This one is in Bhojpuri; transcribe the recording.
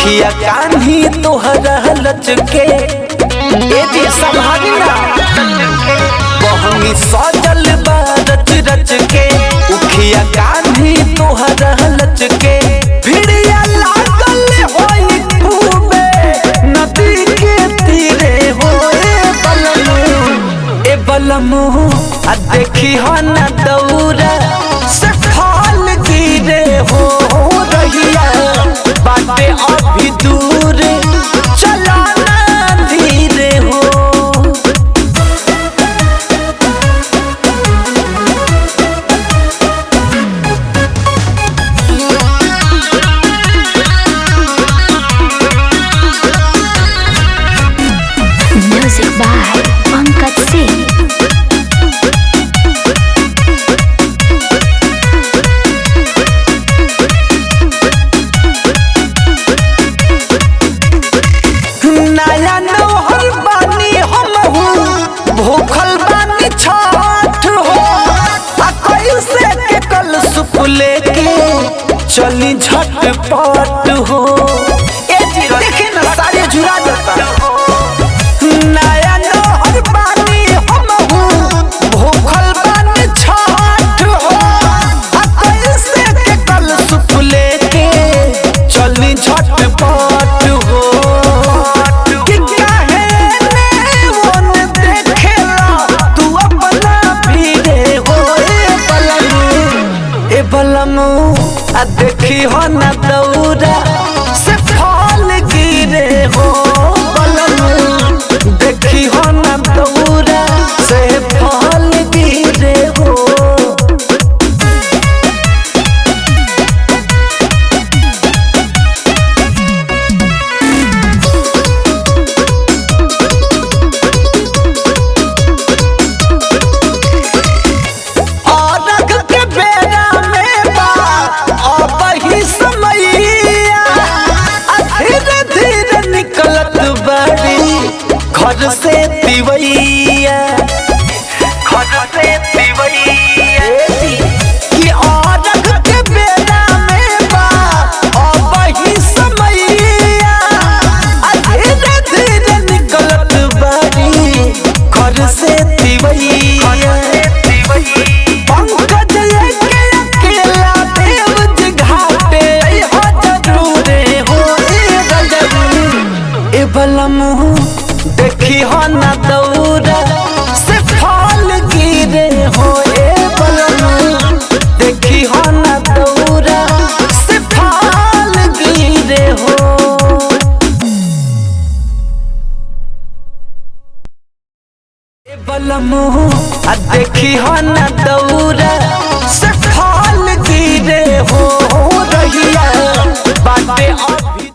उखिया कान्ही तोहरा लचके ए जी संभालना बहनी सजल बा रच रच के उखिया कान्ही तोहरा लचके भिड़िया लागल होई खूबे नदी के तीरे होए ए बलमु आ देखी हो न दौरा से फल गिरे हो रहिया बाटे अभी दूर चला ना धीरे हो। Music by Pankaj Singh. नया नौहर बानी हमहू भूखल बानी छठ हो आ कैसे के कल सुप लेके चली झटपट हो ए जी देखे ना सारे जुड़ा जाता नया नौहर बानी हमहू भूखल बानी छठ हो आ कैसे के कल सुप लेके चली झटपट हो। आ देखी हो न दौरा से फल गिरे हो बलमु देखी हो न दौरा से फल गिरे हो। घर से पिवैया कि औरत के बेला में बा वही समैया धीरे धीरे निकलत बाड़ी घर से पिवैया पंकज के अकेला देव घाटे हो जरूरे हो ए बलमु देखी हो न दौरा से फल गिरे हो ए बलमु देखी हो न दौरा से फल गिरे हो। ए बलमु आ देखी हो न दौरा से फल गिरे हो रहिया बाटे